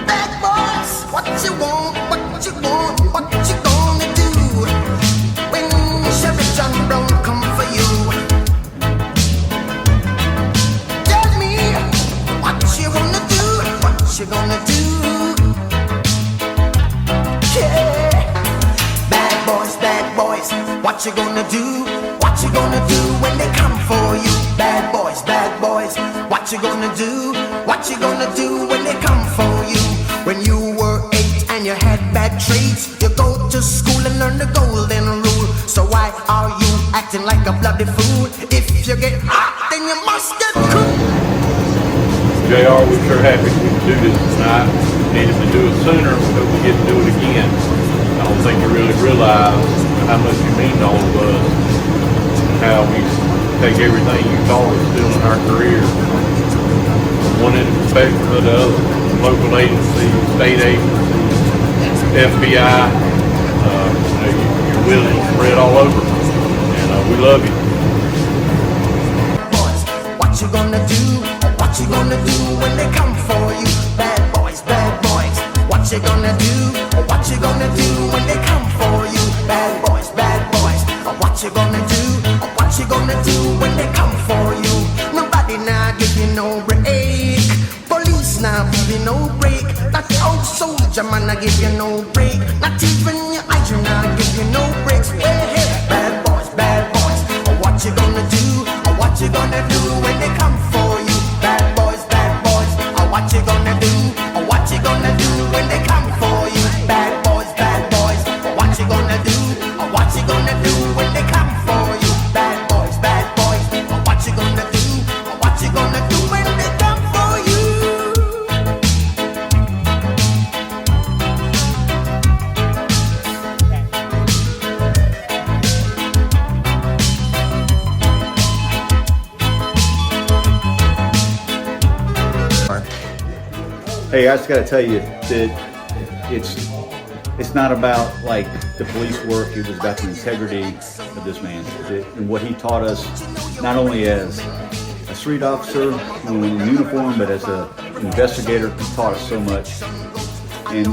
Bad boys, what you want, what you want, what you gonna do when Sheriff John Brown come for you? Tell me what you gonna do, what you gonna do? Yeah. Bad boys, what you gonna do? What you gonna do when they come for you? Bad boys, what you gonna do? What you gonna do when they come for you? When you were 8 and you had bad traits, you go to school and learn the golden rule. So why are you acting like a bloody fool? If you get hot, then you must get cool. JR, we're sure happy we could do this tonight. Needed to do it sooner, but we get to do it again. I don't think you really realize how much you mean to all of us, and how we take everything you taught us still in our career, from one end of the spectrum to the other, local agencies, state agencies, FBI, you're willing to spread all over, and we love you. Boys, what you gonna do? What you gonna do when they come for you? Bad boys, what you gonna do? What you gonna do when they come for you? Bad boys, what you gonna do? What you gonna do when they come for you? Nobody now give you no break. Police now give you no break. That old soldier man I give you no break. Not even your eyes now give you no breaks. Hey, bad boys, what you gonna do? What you gonna do when they come for you? Bad boys, what you gonna do? What you gonna do when they come for you? Bad boys, what you gonna do? What you gonna do when they come for you? Bad boys, what you gonna do? What you gonna do when they come for you? Hey, I just got to tell you that it's not about like the police work. It was about the integrity of this man and what he taught us, not only as a street officer in uniform, but as an investigator. He taught us so much. And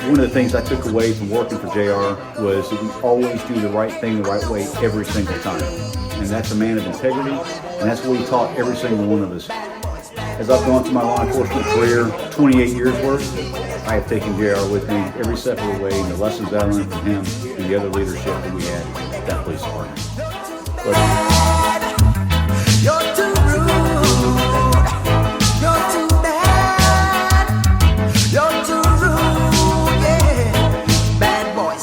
one of the things I took away from working for JR was that we always do the right thing the right way every single time. And that's a man of integrity, and that's what he taught every single one of us. As I've gone through my law enforcement career, 28 years worth, I have taken JR with me every step of the way, and the lessons that I learned from him and the other leadership that we had at that police department. You're too rude. You're too bad. You're too rude, yeah. Bad boys,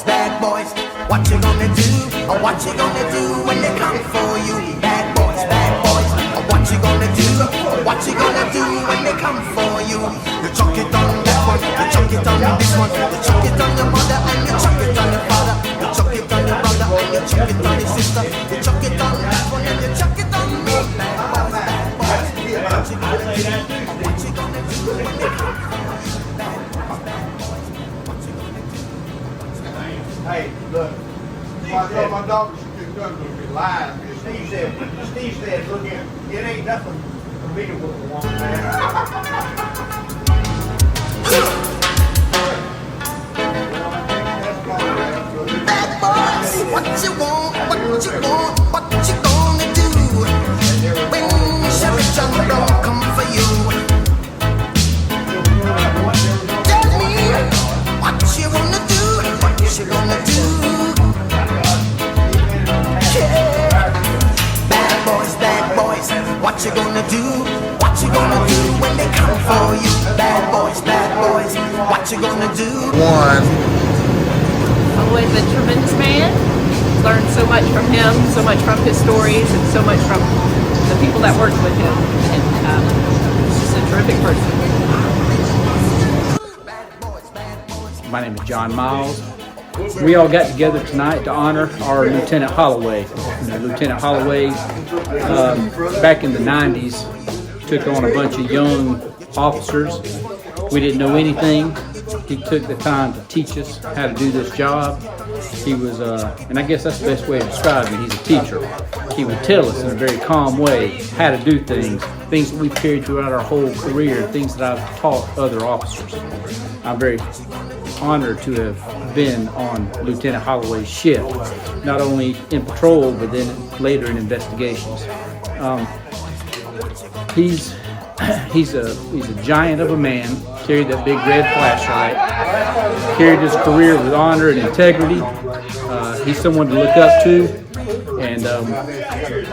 what you gonna do? Or what you gonna do when they come for you? Bad boys, what you gonna do? What you gonna do when they come for you? You chuck it on that one, you chuck it on this one, you chuck it on your mother and you chuck it on your father, you chuck it on your brother and you chuck it on your sister, you chuck it on that one and you chuck it on me. Bad boys, what you gonna do? What you gonna do when they come for you? Bad boys, what you gonna do? Hey, look, my daughter should be lying. Steve said, look here, it ain't nothing for me to look at one man. Bad boys, what you want, what you want, what you gonna do when Sheriff John Brown come for you? Tell me what you gonna do, what you gonna do? Yeah. Bad boys, what you gonna do? What you gonna do when they come for you? Bad boys, what you gonna do? Holloway's a tremendous man. Learned so much from him, so much from his stories, and so much from the people that worked with him. And he's just a terrific person. My name is John Miles. We all got together tonight to honor our Lieutenant Holloway. Lieutenant Holloway, back in the 90s, took on a bunch of young officers. We didn't know anything. He took the time to teach us how to do this job, He was, and I guess that's the best way to describe him. He's a teacher. He would tell us in a very calm way how to do things that we've carried throughout our whole career, things that I've taught other officers. I'm very honored to have been on Lieutenant Holloway's ship, not only in patrol, but then later in investigations. He's a giant of a man, carried that big red flashlight, carried his career with honor and integrity. He's someone to look up to, and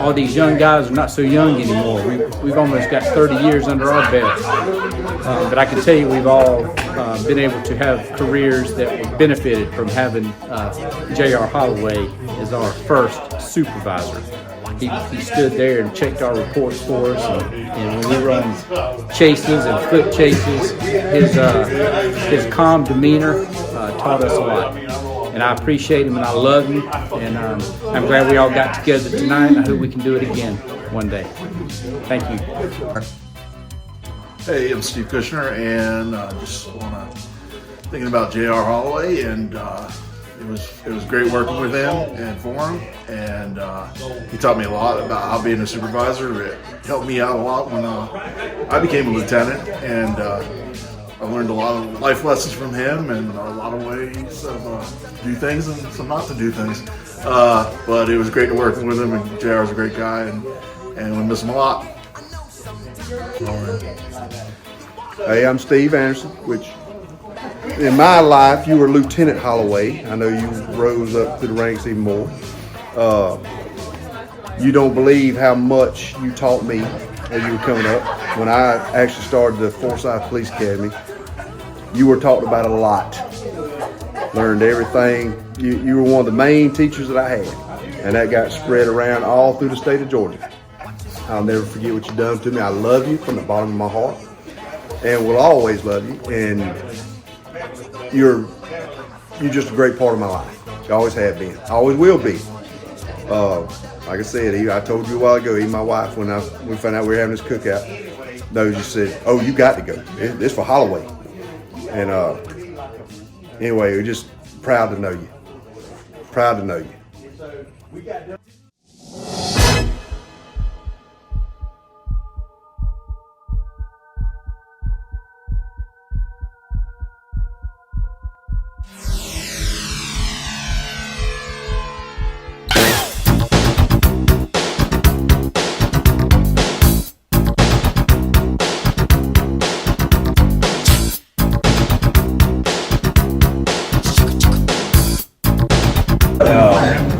all these young guys are not so young anymore. We've almost got 30 years under our belt, but I can tell you we've all been able to have careers that were benefited from having J.R. Holloway as our first supervisor. He stood there and checked our reports for us, and when we run chases and foot chases, his calm demeanor taught us a lot. And I appreciate him and I love him, and I'm glad we all got together tonight, and I hope we can do it again one day. Thank you. Hey, I'm Steve Kushner, and just thinking about J.R. Holloway, and it was great working with him and for him, and he taught me a lot about how being a supervisor. It helped me out a lot when I became a lieutenant, and I learned a lot of life lessons from him and a lot of ways of do things and some not to do things. But it was great to work with him, and JR's a great guy, and we miss him a lot. Hey, I'm Steve Anderson, which in my life, you were Lieutenant Holloway. I know you rose up through the ranks even more. You don't believe how much you taught me as you were coming up. When I actually started the Forsyth Police Academy, you were taught about a lot. Learned everything. You were one of the main teachers that I had, and that got spread around all through the state of Georgia. I'll never forget what you've done to me. I love you from the bottom of my heart, and will always love you. And you're just a great part of my life. You always have been. Always will be. Like I said, I told you a while ago, even my wife, when we found out we were having this cookout, just said, "Oh, you got to go. It's for Holloway." And anyway, we're just proud to know you. Proud to know you.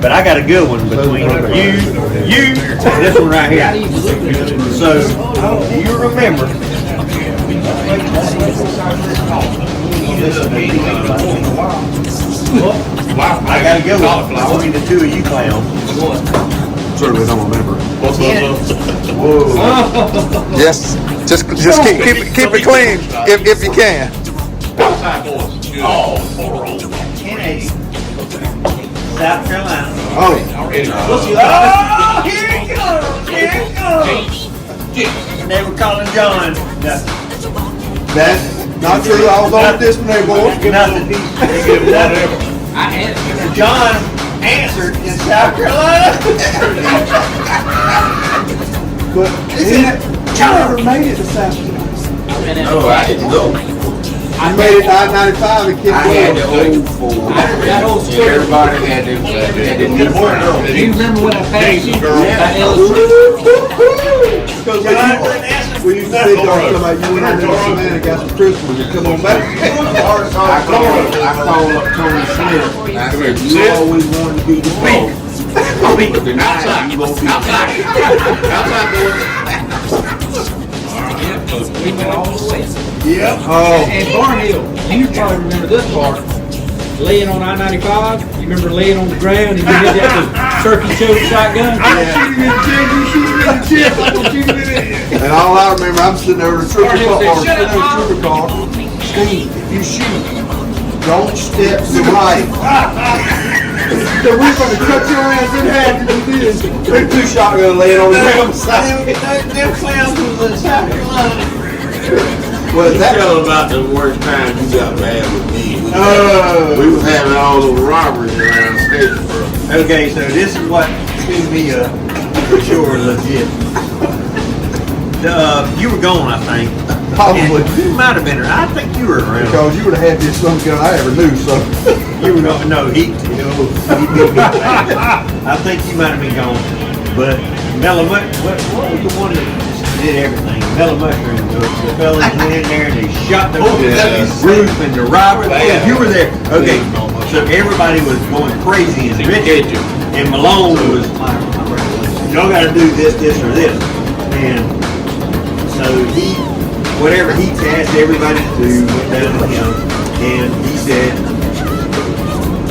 But I got a good one between you, and this one right here. So, you remember. I got a good one between the two of you clowns. Certainly don't remember. Whoa. Yes, just keep it clean if you can. Oh, 1080. South Carolina. Oh, Here it comes! Here it comes! And they were calling John. that's not true. I was on the display board. Nothing. I answered. John answered in South Carolina. But John never made it to South Carolina. Oh, I didn't know. I made it to I-95 and kept going. That whole story. Everybody had to Do you remember when I passed you? Because we used to say, y'all come out, you went on there with man and got some Christmas, you come on back. I called up Tony Smith. I said, you always wanted to be the boss. But tonight, you won't be Outside, boys. He went all the way. Yep. Oh, And Barnhill, you probably remember this part. Laying on I-95, you remember laying on the ground and you did that turkey choke shotgun? and all I remember, I'm sitting there in a trooper car. Steve, if you shoot, don't step to the right. So we're going to cut your ass in half to do this. There's two shotguns laying on the ground. Them clowns was in South Carolina. Well, tell about the worst time you got mad with me. We was having all those robberies around Statesboro. Okay, so this is what threw me up for sure legit. You were gone, I think. Probably. And you might have been around. I think you were around. Because you would have had this some gun I ever knew, so. You were going, no, he did me bad. I think you might have been gone. But Mellow Mushroom, what was the one that did everything? Mellow Mushroom, the fellas went in there and they shot the roof and the robber. Yeah, you were there. Okay, so everybody was going crazy in Richmond. And Malone was, y'all got to do this, or this. And so whatever he asked everybody to do, went down to him, and he said,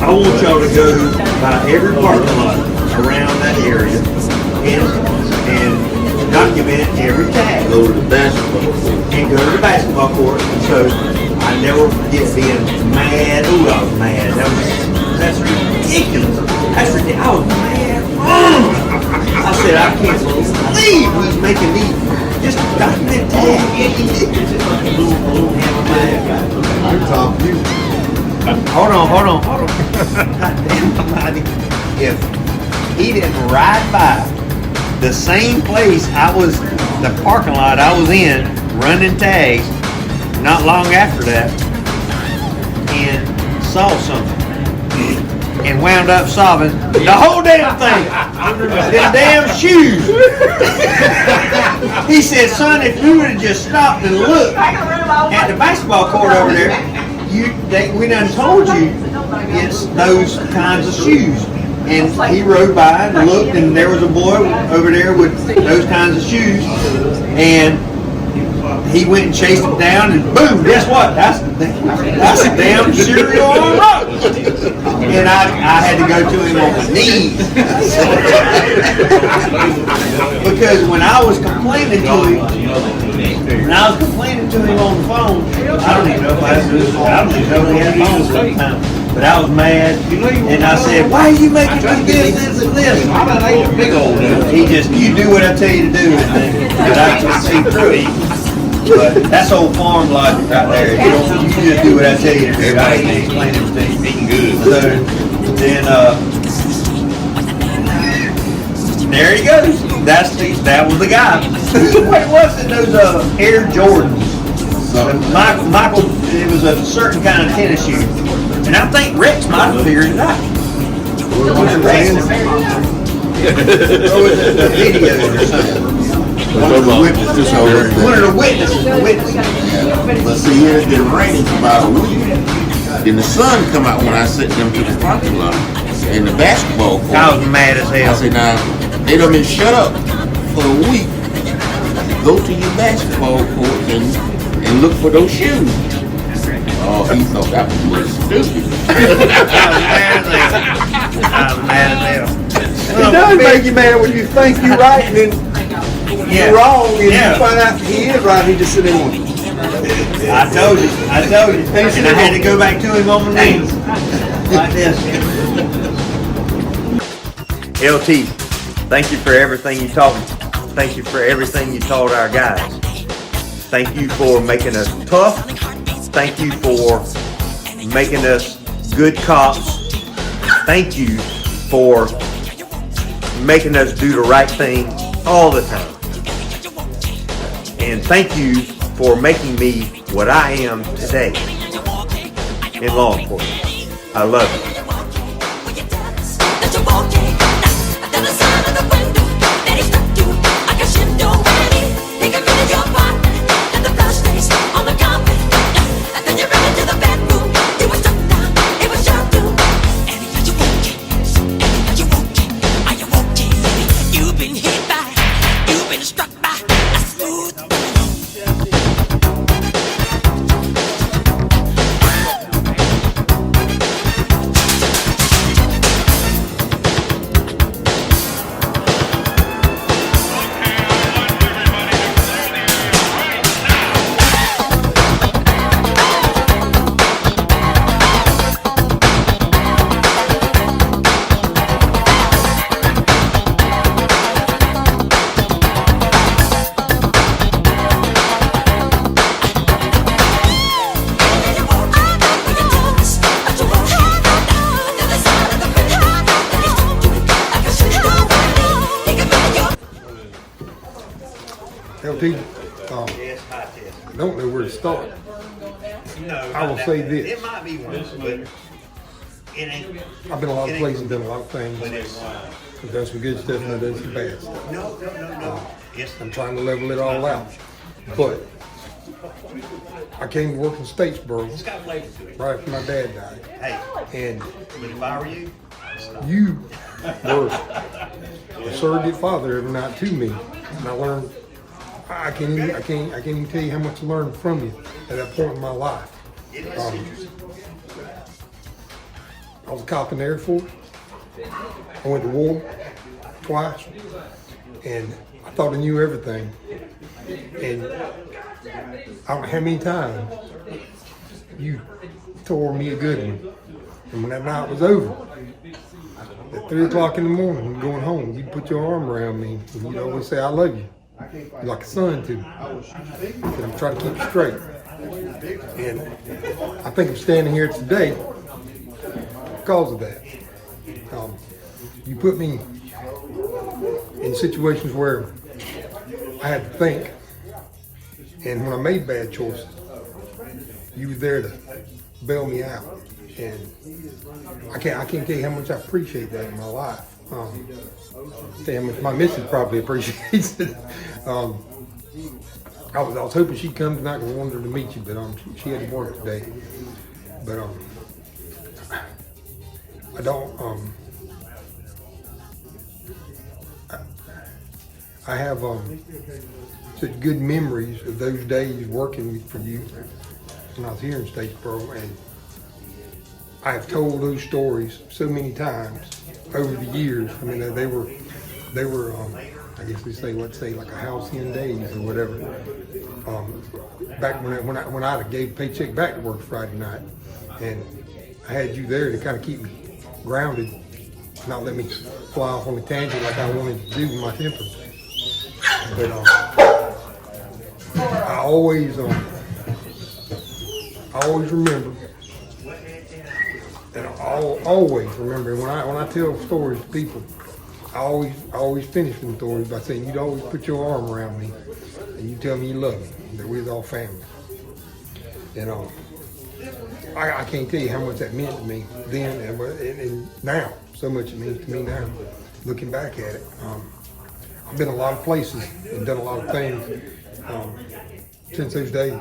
I want y'all to go by every parking lot around that area and document every tag. Go to the basketball court. And go to the basketball court. And so I never forget being mad. Ooh, I was mad. That's ridiculous. That's ridiculous. I was mad. I said, I can't believe he's making me just document tag. Hold on. Goddamn, if he didn't ride by the same place the parking lot I was in, running tags, not long after that, and saw something, and wound up solving the whole damn thing. Them damn shoes. He said, son, if you would have just stopped and looked at the basketball court over there, we done told you it's those kinds of shoes. And he rode by and looked, and there was a boy over there with those kinds of shoes, and he went and chased him down, and boom, guess what? That's a damn cereal on rocks. And I had to go to him on my knees. Because when I was complaining to him on the phone, I don't even know if I don't even know if he had phones at the time. But I was mad, and I said, why are you making me this, and this? He just, you do what I tell you to do, and I just see through it. But that's old farm logic right there. You just do what I tell you to do. I ain't explaining it to you. So then, there he goes. That was the guy. What was it? Those Air Jordans. Michael, it was a certain kind of tennis shoe. And I think Rex might have figured it out. Or was it the videos or something? One of the witnesses. One of the witnesses. But see, here it's been raining for about a week. Then the sun come out when I sent them to the parking lot in the basketball court. I was mad as hell. I said, now, they done been shut up for a week. Go to your basketball court and look for those shoes. Oh, he thought that was really stupid. I was mad as hell. It does make you mad when you think you're right and then you're wrong, and you find out he is right. He just sitting there. I told you. And I had to go back to him on my knees. Like this. LT, thank you for everything you taught me. Thank you for everything you taught our guys. Thank you for making us tough. Thank you for making us good cops. Thank you for making us do the right thing all the time. And thank you for making me what I am today in law enforcement. I love you. LT, Yes, high test. I don't know where to start. No, I will say this. It might be one, but it ain't. I've been a lot of places, done a lot of things. But it's, I've done some good stuff and I've done some bad stuff. no. I'm trying to level it all out. But I came to work in Statesboro It's got flavor to it. right after my dad died. Hey, And but if I were you, you were a surrogate father every night to me. And I learned, I can't even tell you how much I learned from you at that point in my life. I was a cop in the Air Force. I went to war twice. And I thought I knew everything. And I don't know how many times you tore me a good one. And when that night was over, at 3 o'clock in the morning, going home, you'd put your arm around me and you'd always say, I love you. You're like a son to me. And I'm trying to keep you straight. And I think I'm standing here today because of that. You put me in situations where I had to think, and when I made bad choices, you were there to bail me out. And I can't tell you how much I appreciate that in my life. Tell you how much my missus probably appreciates it. I was hoping she'd come tonight because I wanted her to meet you, but she had to work today. But I don't. I have such good memories of those days working for you when I was here in Statesboro, and I have told those stories so many times over the years. I mean, they were I guess they say like a halcyon days or whatever. Back when I gave a paycheck back to work Friday night, and I had you there to kind of keep me grounded, not let me fly off on a tangent like I wanted to do with my temper. But I always remember, and I always remember when I tell stories to people, I always finish them stories by saying you'd always put your arm around me and you tell me you love me, that we're all family. And I can't tell you how much that meant to me then and now. So much it means to me now, looking back at it. I've been a lot of places and done a lot of things since those days.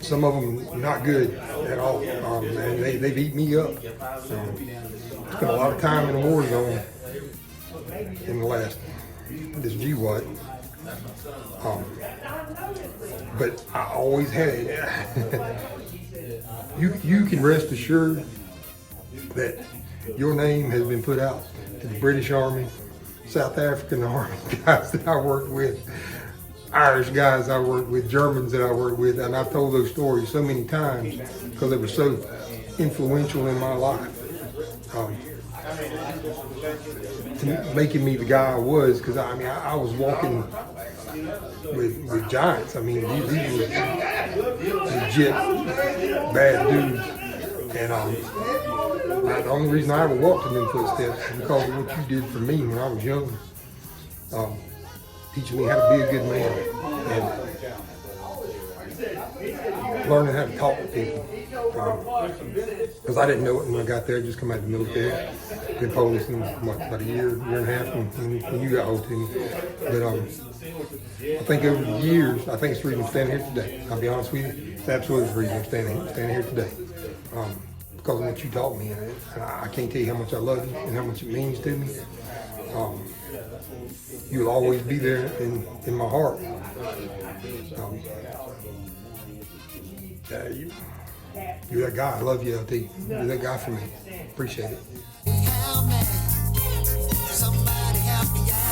Some of them not good at all, and they've eaten me up. Spent a lot of time in the war zone in the last, this GWAT. But I always had it. You can rest assured that your name has been put out to the British Army, South African Army guys that I worked with, Irish guys I worked with, Germans that I worked with, and I've told those stories so many times because they were so influential in my life. To making me the guy I was, because I was walking with giants. I mean, these were legit bad dudes, and the only reason I ever walked in them footsteps is because of what you did for me when I was young, teaching me how to be a good man and learning how to talk to people. Because I didn't know it when I got there. I just come out of the military, been policing about a year and a half when you got hold to me. But I think over the years, I think it's the reason I'm standing here today. I'll be honest with you, it's absolutely the reason I'm standing here today. Because of what you taught me, and I can't tell you how much I love you and how much it means to me. You'll always be there in my heart. You're that guy. I love you, LT. You're that guy for me. Appreciate it. Somebody help me out.